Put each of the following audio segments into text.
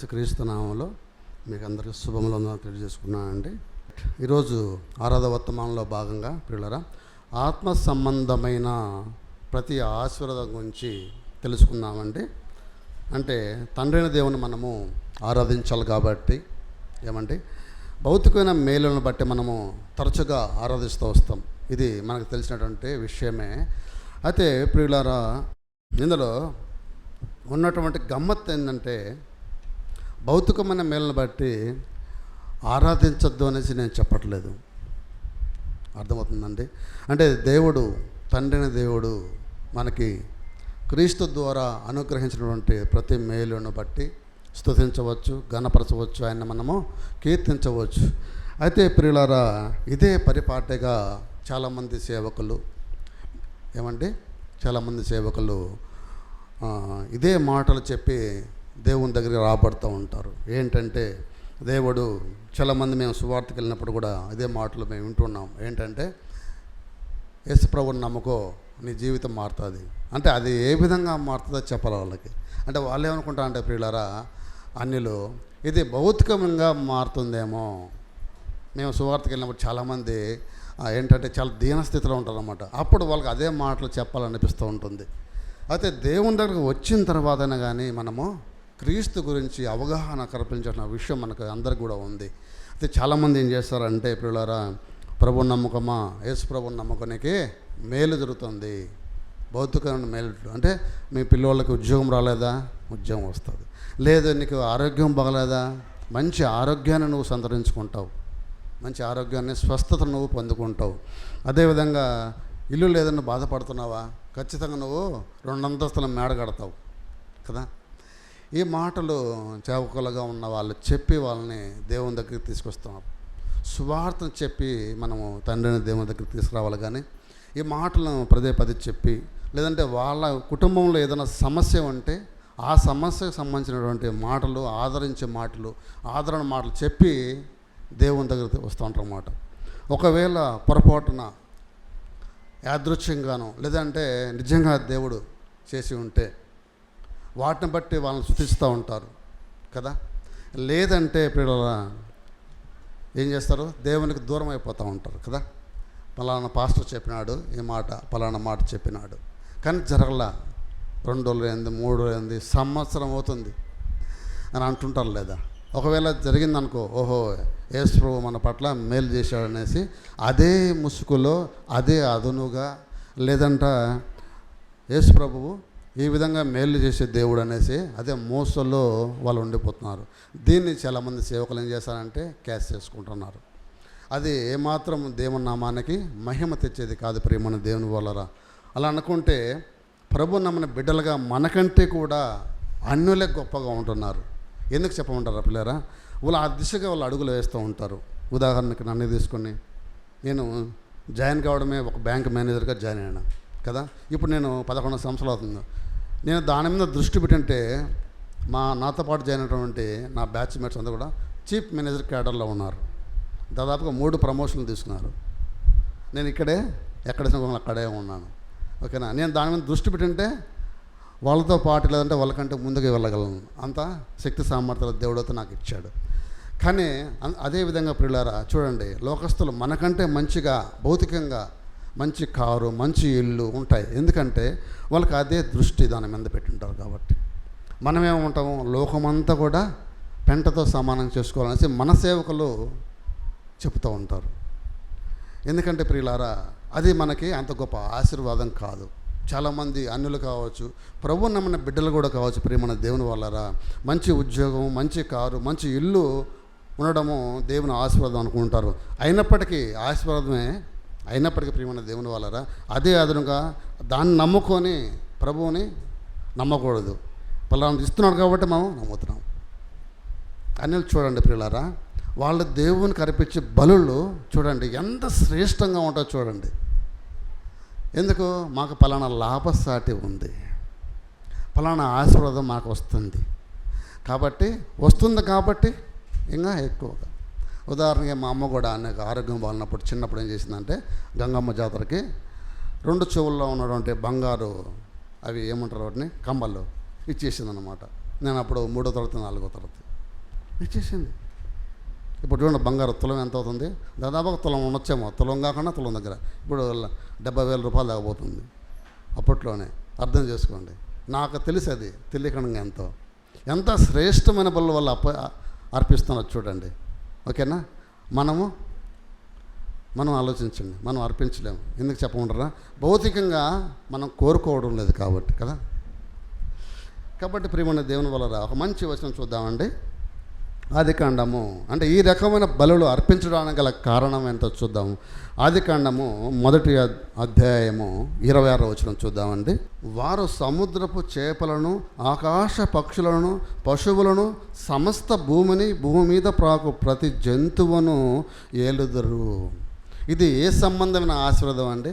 యేసుక్రీస్తు నామంలో మీకు అందరికీ శుభములు తెలియజేసుకున్నానండి. ఈరోజు ఆరాధన వర్తమానంలో భాగంగా ప్రియులారా, ఆత్మ సంబంధమైన ప్రతి ఆశీర్వాదం గురించి తెలుసుకుందామండి. అంటే తండ్రైన దేవుని మనము ఆరాధించాలి కాబట్టి ఏమండి, భౌతికమైన మేలులను బట్టి మనము తరచుగా ఆరాధిస్తూ వస్తాం. ఇది మనకు తెలిసినటువంటి విషయమే. అయితే ప్రియులారా, ఇందులో ఉన్నటువంటి గమ్మత్తు ఏంటంటే, భౌతికమైన మేలును బట్టి ఆరాధించద్దు అనేసి నేను చెప్పట్లేదు. అర్థమవుతుందండి? అంటే దేవుడు, తండ్రిని దేవుడు మనకి క్రీస్తు ద్వారా అనుగ్రహించినటువంటి ప్రతి మేలును బట్టి స్తుతించవచ్చు, ఘనపరచవచ్చు, ఆయన మనము కీర్తించవచ్చు. అయితే ప్రియులారా, ఇదే పరిపాటిగా చాలామంది సేవకులు చాలామంది సేవకులు ఇదే మాటలు చెప్పి దేవుని దగ్గరికి రాబడుతూ ఉంటారు. ఏంటంటే, దేవుడు చాలామంది మేము సువార్తకి వెళ్ళినప్పుడు కూడా ఇదే మాటలు మేము వింటున్నాం. ఏంటంటే, యేసు ప్రభువుని నమ్ముకో, నీ జీవితం మారుతుంది. అంటే అది ఏ విధంగా మారుతుందో చెప్పాలి వాళ్ళకి. అంటే వాళ్ళు ఏమనుకుంటా అంటే ప్రియులారా, అన్యులు ఇది భౌతికంగా మారుతుందేమో. మేము సువార్తకి వెళ్ళినప్పుడు చాలామంది ఏంటంటే చాలా దీనస్థితిలో ఉంటారన్నమాట. అప్పుడు వాళ్ళకి అదే మాటలు చెప్పాలనిపిస్తూ ఉంటుంది. అయితే దేవుని దగ్గరకు వచ్చిన తర్వాతనే కానీ మనము క్రీస్తు గురించి అవగాహన కల్పించాల్సిన విషయం మనకు అందరికి కూడా ఉంది. అయితే చాలామంది ఏం చేస్తారంటే ప్రియులారా, ప్రభు నమ్మకమా, యేసు ప్రభుని నమ్మకానికి మేలు జరుగుతుంది, భౌతికమైన మేలు. అంటే మీ పిల్లలకి ఉద్యోగం రాలేదా, ఉద్యోగం వస్తుంది. లేదు నీకు ఆరోగ్యం బాగలేదా, మంచి ఆరోగ్యాన్ని నువ్వు సంతరించుకుంటావు, మంచి ఆరోగ్యాన్ని, స్వస్థత నువ్వు పొందుకుంటావు. అదేవిధంగా ఇల్లు లేదని బాధపడుతున్నావా, ఖచ్చితంగా నువ్వు 2 అంతస్తుల మేడ కడతావు కదా. ఈ మాటలు సేవకులుగా ఉన్న వాళ్ళు చెప్పి వాళ్ళని దేవుని దగ్గరికి తీసుకొస్తాం. సువార్తను చెప్పి మనము తండ్రిని దేవుని దగ్గరికి తీసుకురావాలి. కానీ ఈ మాటలను పదే చెప్పి, లేదంటే వాళ్ళ కుటుంబంలో ఏదైనా సమస్య ఉంటే ఆ సమస్యకు సంబంధించినటువంటి మాటలు, ఆదరించే మాటలు, ఆదరణ మాటలు చెప్పి దేవుని దగ్గరికి వస్తూ ఉంటారు అన్నమాట. ఒకవేళ పొరపాటున యాదృచ్ఛికంగానో లేదంటే నిజంగా దేవుడు చేసి ఉంటే వాటిని బట్టి వాళ్ళని స్తుతిస్తూ ఉంటారు కదా. లేదంటే పిల్లల ఏం చేస్తారు, దేవునికి దూరం అయిపోతూ ఉంటారు కదా. పలానా పాస్టర్ చెప్పినాడు ఈ మాట, పలానా మాట చెప్పినాడు, కానీ జరగలా, 2 రోజులు అయింది, 3 రోజులు అయింది, సంవత్సరం అవుతుంది అని అంటుంటారు. లేదా ఒకవేళ జరిగిందనుకో, ఓహో యేసు ప్రభు మన పట్ల మేలు చేశాడనేసి అదే ముసుగులో, అదే అదునుగా, లేదంట యేసు ప్రభువు ఈ విధంగా మేలు చేసే దేవుడు అనేసి అదే మోసలో వాళ్ళు ఉండిపోతున్నారు. దీన్ని చాలామంది సేవకులు ఏం చేస్తారంటే క్యాష్ చేసుకుంటున్నారు. అది ఏమాత్రం దేవుని నామానికి మహిమ తెచ్చేది కాదు ప్రియమైన దేవుని వాళ్ళరా. అలా అనుకుంటే ప్రభు నమ్మిన బిడ్డలుగా మనకంటే కూడా అన్యులే గొప్పగా ఉంటున్నారు. ఎందుకు చెప్పమంటారా పిల్లరా, వాళ్ళు ఆ దిశగా వాళ్ళు అడుగులు వేస్తూ ఉంటారు. ఉదాహరణకి నన్ను తీసుకొని, నేను జాయిన్ కావడమే ఒక బ్యాంక్ మేనేజర్గా జాయిన్ అయినా కదా. ఇప్పుడు నేను 11 సంవత్సరాలు అవుతుంది. నేను దాని మీద దృష్టి పెట్టంటే నాతో పాటు జాయిన్ అయినటువంటి నా బ్యాచ్మేట్స్ అందరూ కూడా చీఫ్ మేనేజర్ క్యాడర్లో ఉన్నారు. దాదాపుగా 3 ప్రమోషన్లు తీసుకున్నారు. నేను ఇక్కడే ఎక్కడ అక్కడే ఉన్నాను. ఓకేనా. నేను దాని మీద దృష్టి పెట్టంటే వాళ్ళతో పాటు, లేదంటే వాళ్ళకంటే ముందుకు వెళ్ళగలను. అంత శక్తి సామర్థ్యాలు దేవుడితో నాకు ఇచ్చాడు. కానీ అదేవిధంగా ప్రియులారా చూడండి, లోకస్తులు మనకంటే మంచిగా భౌతికంగా మంచి కారు, మంచి ఇల్లు ఉంటాయి. ఎందుకంటే వాళ్ళకి అదే దృష్టి దాని మీద పెట్టింటారు కాబట్టి. మనమేమంటాము, లోకమంతా కూడా పెంటతో సమానం చేసుకోవాలనేసి మన సేవకులు చెప్తూ ఉంటారు. ఎందుకంటే ప్రియులారా, అది మనకి అంత గొప్ప ఆశీర్వాదం కాదు. చాలామంది అన్యులు కావచ్చు, ప్రభు నమ్మిన బిడ్డలు కూడా కావచ్చు, ప్రియమైన దేవుని వాళ్ళరా, మంచి ఉద్యోగం, మంచి కారు, మంచి ఇల్లు ఉండడము దేవుని ఆశీర్వాదం అనుకుంటారు. అయినప్పటికీ ఆశీర్వాదమే అయినప్పటికీ ప్రియమైన దేవుని వాళ్ళరా, అదే అదనుగా దాన్ని నమ్ముకొని ప్రభువుని నమ్మకూడదు. పలానా ఇస్తున్నాడు కాబట్టి మనం నమ్ముతున్నాం. అన్యులు చూడండి ప్రియులారా, వాళ్ళ దేవునికి అర్పించే బలులు చూడండి ఎంత శ్రేష్టంగా ఉంటుందో చూడండి. ఎందుకు, మాకు పలానా లాభసాటి ఉంది, పలానా ఆశీర్వాదం మాకు వస్తుంది కాబట్టి ఇంకా ఎక్కువగా. ఉదాహరణగా మా అమ్మ కూడా నాకు ఆరోగ్యం బాగున్నప్పుడు చిన్నప్పుడు ఏం చేసిందంటే, గంగమ్మ జాతరకి 2 చెవుల్లో ఉన్నటువంటి బంగారు అవి ఏమంటారు వాటిని, కమ్మలు ఇచ్చేసిందనమాట. నేను అప్పుడు 3వ తరగతి 4వ తరగతి ఇచ్చేసింది. ఇప్పుడు చూడండి, బంగారు తులం ఎంత అవుతుంది? దాదాపుగా తులం ఉండొచ్చేమో, తులం కాకుండా తులం దగ్గర ఇప్పుడు 70,000 రూపాయలు దాకపోతుంది అప్పట్లోనే. అర్థం చేసుకోండి. నాకు తెలిసి అది తెలియకుండా ఎంత శ్రేష్టమైన బలు వల్ల అర్పిస్తున్నారు చూడండి. ఓకేనా? మనం ఆలోచించండి. మనం అర్పించలేము. ఎందుకు చెప్పమంటారా? భౌతికంగా మనం కోరుకోవడం లేదు కాబట్టి కదా. కాబట్టి ప్రియమైన దేవుని వల్ల ఒక మంచి వచనం చూద్దామండి. ఆదికాండము, అంటే ఈ రకమైన బలులు అర్పించడానికి గల కారణం ఏంటో చూద్దాము. ఆదికాండము 1వ అధ్యాయము 26వ వచనం చూద్దామండి. వారు సముద్రపు చేపలను, ఆకాశ పక్షులను, పశువులను, సమస్త భూమిని, భూమి మీద ప్రాకు ప్రతి జంతువును ఏలుదురు. ఇది ఏ సంబంధమైన ఆశీర్వాదం అండి?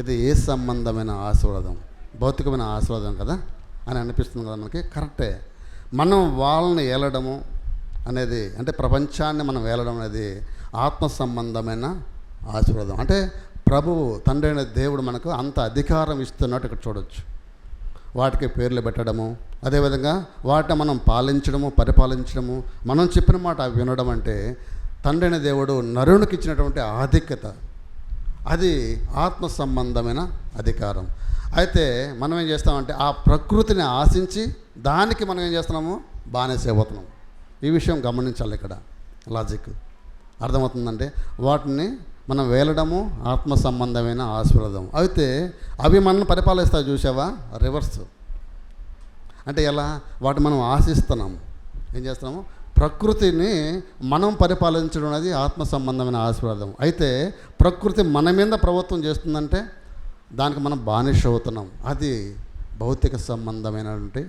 ఇది ఏ సంబంధమైన ఆశీర్వాదం? భౌతికమైన ఆశీర్వాదం కదా అని అనిపిస్తుంది కదా మనకి. కరెక్టే. మనం వాళ్ళని ఏలడము అనేది, అంటే ప్రపంచాన్ని మనం ఏలడం అనేది ఆత్మ సంబంధమైన ఆశీర్వాదం. అంటే ప్రభువు, తండ్రి అయిన దేవుడు మనకు అంత అధికారం ఇస్తున్నట్టు ఇక్కడ చూడవచ్చు. వాటికి పేర్లు పెట్టడము, అదేవిధంగా వాటిని మనం పాలించడము, పరిపాలించడము, మనం చెప్పిన మాట వినడం అంటే తండ్రి అయిన దేవుడు నరునికి ఇచ్చినటువంటి ఆధిక్యత. అది ఆత్మ సంబంధమైన అధికారం. అయితే మనం ఏం చేస్తామంటే ఆ ప్రకృతిని ఆశించి దానికి మనం ఏం చేస్తున్నాము? బానిసైపోతున్నాం. ఈ విషయం గమనించాలి. ఇక్కడ లాజిక్ అర్థమవుతుందంటే వాటిని మనం వేలడము ఆత్మ సంబంధమైన ఆశీర్వాదం. అయితే అవి మనల్ని పరిపాలిస్తాయి. చూసావా? రివర్స్. అంటే ఎలా? వాటిని మనం ఆశిస్తున్నాము. ఏం చేస్తున్నాము? ప్రకృతిని మనం పరిపాలించడం అనేది ఆత్మ సంబంధమైన ఆశీర్వాదం. అయితే ప్రకృతి మన మీద ప్రభుత్వం చేస్తుందంటే దానికి మనం బానిస అవుతున్నాం. అది భౌతిక సంబంధమైనటువంటి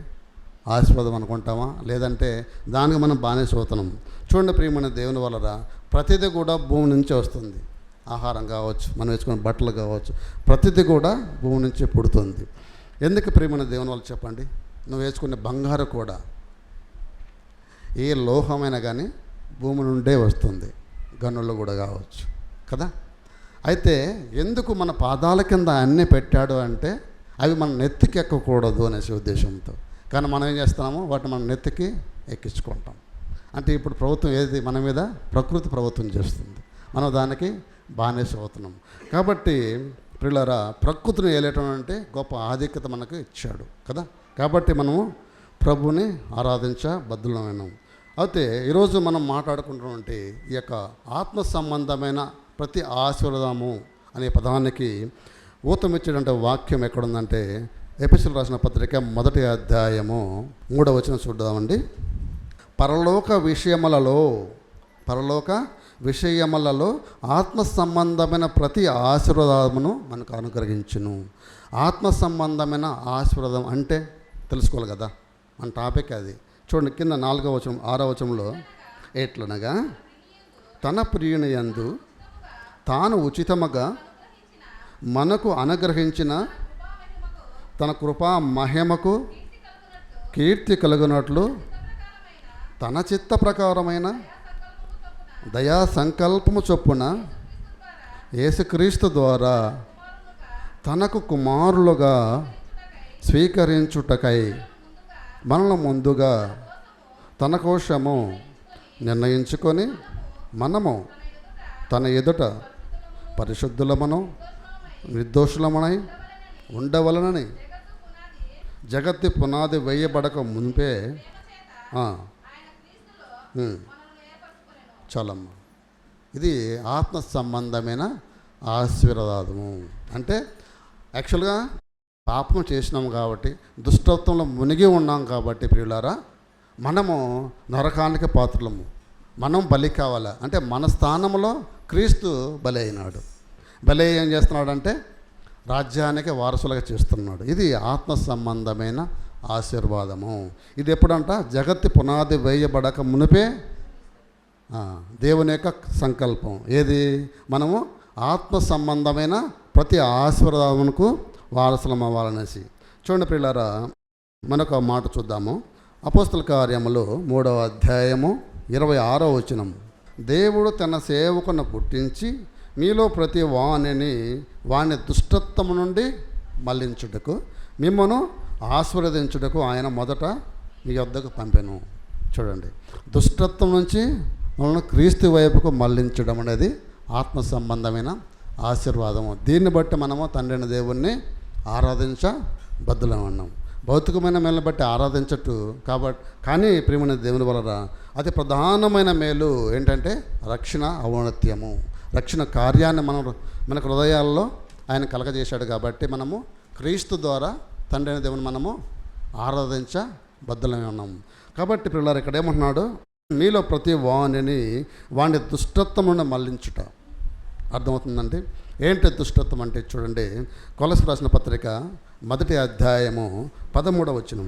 ఆశీర్వాదం అనుకుంటామా? లేదంటే దానికి మనం బానిస అవుతున్నాం. చూడండి ప్రియమైన దేవుని వలన ప్రతిదీ కూడా భూమి నుంచే వస్తుంది. ఆహారం కావచ్చు, మనం వేసుకునే బట్టలు కావచ్చు, ప్రతిదీ కూడా భూమి నుంచే పుడుతుంది. ఎందుకు ప్రియమైన దేవుని వల్ల చెప్పండి? నువ్వు వేసుకునే బంగారు కూడా, ఏ లోహమైనా కానీ భూమి నుండే వస్తుంది. గనులు కూడా కావచ్చు కదా. అయితే ఎందుకు మన పాదాల కింద అన్నీ పెట్టాడు అంటే అవి మన నెత్తికి ఎక్కకూడదు అనేసి ఉద్దేశంతో. కానీ మనం ఏం చేస్తున్నాము? వాటిని మన నెత్తికి ఎక్కించుకుంటాం. అంటే ఇప్పుడు ప్రభుత్వం ఏది మన మీద? ప్రకృతి ప్రభుత్వం చేస్తుంది. మనం దానికి బానిస అవుతున్నాం. కాబట్టి ప్రియులారా, ప్రకృతిని ఏలేటం అంటే గొప్ప ఆధిక్యత మనకు ఇచ్చాడు కదా. కాబట్టి మనము ప్రభుని ఆరాధించబద్దులమైనాం. అయితే ఈరోజు మనం మాట్లాడుకుంటున్నటువంటి ఈ యొక్క ఆత్మ సంబంధమైన ప్రతి ఆశీర్వాదము అనే పదానికి ఊతమిచ్చేటంటే వాక్యం ఎక్కడుందంటే ఎఫెసీయులకు రాసిన పత్రిక 1వ అధ్యాయము 3వ వచనం చూద్దామండి. పరలోక విషయములలో ఆత్మ సంబంధమైన ప్రతి ఆశీర్వాదమును మనకు అనుగ్రహించును. ఆత్మ సంబంధమైన ఆశీర్వాదం అంటే తెలుసుకోవాలి కదా. మన టాపిక్ అది. చూడండి, కింద 4వ వచనం 6వ వచనంలో ఎట్లనగా తన ప్రియుని యందు తాను ఉచితముగా మనకు అనుగ్రహించిన తన కృపా మహిమకు కీర్తి కలుగునట్లు తన చిత్త ప్రకారమైన దయా సంకల్పము చొప్పున యేసుక్రీస్తు ద్వారా తనకు కుమారులుగా స్వీకరించుటకై మనల్ని ముందుగా తన కోసము నిర్ణయించుకొని మనము తన ఎదుట పరిశుద్ధులమను నిర్దోషులమనై ఉండవలనని జగత్తు పునాది వేయబడక మునిపే చాలమ్మ. ఇది ఆత్మ సంబంధమైన ఆశీర్వాదము. అంటే యాక్చువల్గా పాపం చేసినాం కాబట్టి, దుష్టత్వంలో మునిగి ఉన్నాం కాబట్టి ప్రియులారా, మనము నరకానికి పాత్రలము. మనం బలి కావాలా అంటే మన స్థానంలో క్రీస్తు బలి అయినాడు. బలి ఏం చేస్తున్నాడంటే రాజ్యానికి వారసులుగా చేస్తున్నాడు. ఇది ఆత్మ సంబంధమైన ఆశీర్వాదము. ఇది ఎప్పుడంట? జగత్తు పునాది వేయబడక మునిపే దేవుని యొక్క సంకల్పం. ఏది? మనము ఆత్మ సంబంధమైన ప్రతి ఆశీర్వాదమునకు వారసులం అవ్వాలనేసి. చూడండి ప్రియులారా, మనకు మాట చూద్దాము. అపోస్తల కార్యములు 3వ అధ్యాయము 26వ వచనం. దేవుడు తన సేవకును పుట్టించి మీలో ప్రతి వాని దుష్టత్వము నుండి మళ్లించుటకు మిమ్మను ఆశీర్వదించుటకు ఆయన మొదట మీ యొద్దకు పంపాను. చూడండి, దుష్టత్వం నుంచి మనల్ని క్రీస్తు వైపుకు మళ్ళించడం అనేది ఆత్మ సంబంధమైన ఆశీర్వాదము. దీన్ని బట్టి మనము తండ్రిని దేవుణ్ణి ఆరాధించబద్దులం ఉన్నాం. భౌతికమైన మేలుని బట్టి ఆరాధించట్టు కాబట్టి, కానీ ప్రియమైన దేవుని వలన అతి ప్రధానమైన మేలు ఏంటంటే రక్షణ ఔన్నత్యము. రక్షణ కార్యాన్ని మన హృదయాల్లో ఆయన కలగజేశాడు కాబట్టి మనము క్రీస్తు ద్వారా తండ్రి అయిన దేవుని మనము ఆరాధించబద్దులమే ఉన్నాము. కాబట్టి పిల్లలు ఇక్కడ ఏమంటున్నాడు, మీలో ప్రతి వాణ్ణి దుష్టత్వం నుండి మళ్ళించుట. అర్థమవుతుందండి. ఏంటి దుష్టత్వం అంటే చూడండి, కొలస్సీ రాసిన పత్రిక 1వ అధ్యాయము 13వ వచనం.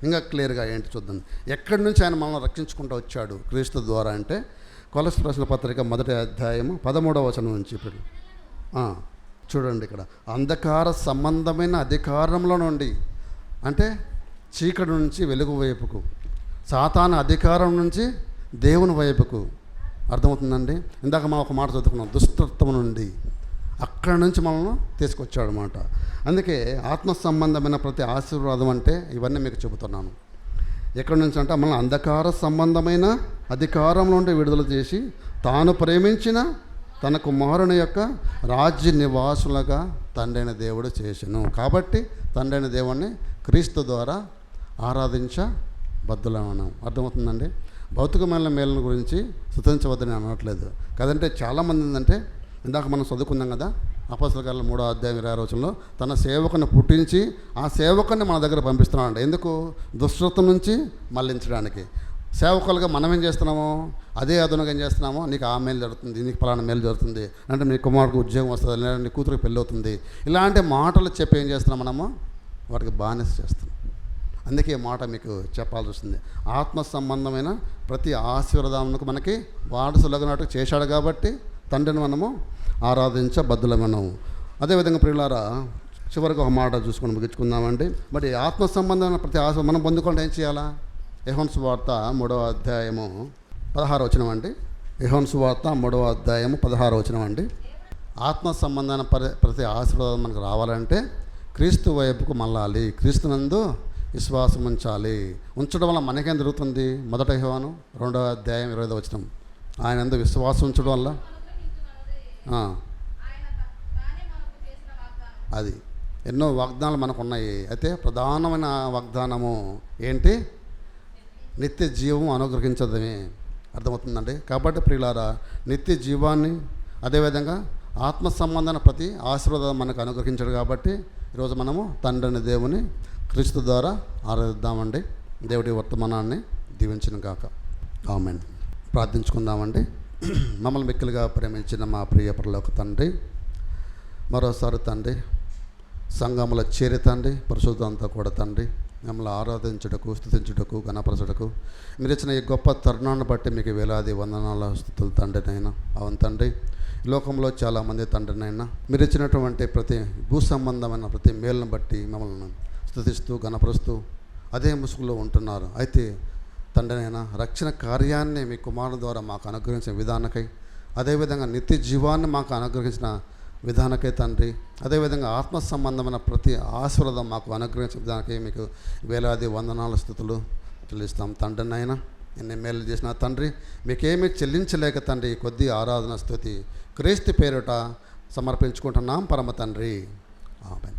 ఇంకా క్లియర్గా ఏంటి చూద్దాం. ఎక్కడి నుంచి ఆయన మనల్ని రక్షించుకుంటూ వచ్చాడు క్రీస్తు ద్వారా అంటే కొలస్సీ రాసిన పత్రిక 1వ అధ్యాయము 13వ వచనం నుంచి. ఇప్పుడు చూడండి, ఇక్కడ అంధకార సంబంధమైన అధికారంలో నుండి, అంటే చీకటి నుంచి వెలుగు వైపుకు, సాతాను అధికారం నుంచి దేవుని వైపుకు. అర్థమవుతుందండి. ఇందాక మనం ఒక మాట చదువుకున్నాం, దుష్టత్వం నుండి, అక్కడి నుంచి మనల్ని తీసుకొచ్చాడు అన్నమాట. అందుకే ఆత్మ సంబంధమైన ప్రతి ఆశీర్వాదం అంటే ఇవన్నీ మీకు చెబుతున్నాను. ఎక్కడి నుంచి అంటే మనల్ని అంధకార సంబంధమైన అధికారం నుండి విడుదల చేసి తాను ప్రేమించిన తన కుమారుని యొక్క రాజ్య నివాసులుగా తండ్రైన దేవుడు చేసెను. కాబట్టి తండ్రైన దేవుణ్ణి క్రీస్తు ద్వారా ఆరాధించబద్దులం ఉన్నాం. అర్థమవుతుందండి. భౌతికమైన మేళ్ళ గురించి స్తుతించవద్దని అనట్లేదు కదంటే. చాలామంది ఏంటంటే, ఇందాక మనం చదువుకున్నాం కదా, అపోస్తలుల కార్యాలు 3వ అధ్యాయం 20వ వచనంలో తన సేవకుని పుట్టించి ఆ సేవకుని మన దగ్గర పంపిస్తున్నాడు. ఎందుకు? దుష్టత్వం నుంచి మళ్ళించడానికి. సేవకులుగా మనం ఏం చేస్తున్నామో అదే అదునుగా ఏం చేస్తున్నామో, నీకు ఆ మేలు జరుగుతుంది, నీకు పలానా మేలు జరుగుతుంది, అంటే నీ కుమారుడికి ఉద్యోగం వస్తుంది, లేదా నీ కూతురికి పెళ్ళి అవుతుంది, ఇలాంటి మాటలు చెప్పి ఏం చేస్తున్నాం మనము? వాటికి బానిస చేస్తున్నాం. అందుకే మాట మీకు చెప్పాల్సి వస్తుంది. ఆత్మ సంబంధమైన ప్రతి ఆశీర్వాదానికి మనకి వారసులగినట్టు చేశాడు కాబట్టి తండ్రిని మనము ఆరాధించబద్దులమన్నాము. అదేవిధంగా ప్రియులారా, చివరికి ఒక మాట చూసుకొని ముగించుకుందామండి. మరి ఆత్మ సంబంధమైన ప్రతి ఆశ మనం పొందుకుంటే ఏం చేయాలా? యోహాను సువార్త 3వ అధ్యాయము 16వ వచనం అండి. యోహాను సువార్త 3వ అధ్యాయము 16వ వచనం అండి. ఆత్మ సంబంధమైన ప్రతి ఆశీర్వాదం మనకు రావాలంటే క్రీస్తు వైపుకు మళ్ళాలి, క్రీస్తునందు విశ్వాసం ఉంచాలి. ఉంచడం వల్ల మనకేం జరుగుతుంది? 1 యోహాను 2వ అధ్యాయం 20వ వచనం. ఆయన యందు విశ్వాసం ఉంచడం వల్ల అది ఎన్నో వాగ్దానాలు మనకు ఉన్నాయి. అయితే ప్రధానమైన వాగ్దానము ఏంటి? నిత్య జీవం అనుగ్రహించడమే. అర్థమవుతుందండి. కాబట్టి ప్రియులారా, నిత్య జీవాన్ని అదేవిధంగా ఆత్మ సంబంధమైన ప్రతి ఆశీర్వాదం మనకు అనుగ్రహించాడు కాబట్టి ఈరోజు మనము తండ్రిని దేవుని క్రీస్తు ద్వారా ఆరాధిద్దామండి. దేవుడి వర్తమానాన్ని దీవించిన గాక. ఆమేన్. ప్రార్థించుకుందామండి. మమ్మల్ని మిక్కిలిగా ప్రేమించిన మా ప్రియ పరలోక తండ్రి, మరోసారి తండ్రి సంఘముల చేరి తండ్రి, పరిశుద్ధంతా కూడా తండ్రి మిమ్మల్ని ఆరాధించుటకు, స్తుతించుటకు, గణపరచుటకు మీరు ఇచ్చిన ఈ గొప్ప తరుణాన్ని బట్టి మీకు వేలాది వందనాల స్తుతులు తండ్రినైనా. అవును తండ్రి, లోకంలో చాలామంది తండ్రినైనా మీరు ఇచ్చినటువంటి ప్రతి భూ సంబంధమైన ప్రతి మేలును బట్టి మమ్మల్ని స్తుతిస్తూ గణపరుస్తూ అదే ముసుగులో ఉంటున్నారు. అయితే తండ్రినైనా రక్షణ కార్యాన్ని మీ కుమారుని ద్వారా మాకు అనుగ్రహించిన విధానకై, అదేవిధంగా నిత్య జీవాన్ని మాకు అనుగ్రహించిన విధానకై తండ్రి, అదేవిధంగా ఆత్మ సంబంధమైన ప్రతి ఆశీర్వాదం మాకు అనుగ్రహించిన విధానకై మీకు వేలాది వందనాల స్తుతులు చెల్లిస్తాం తండ్రినైనా. ఎన్ని మేలు చేసిన తండ్రి మీకేమీ చెల్లించలేక తండ్రి కొద్ది ఆరాధన స్తుతి క్రీస్తు పేరిట సమర్పించుకుంటున్నాం పరమ తండ్రి. ఆమేన్.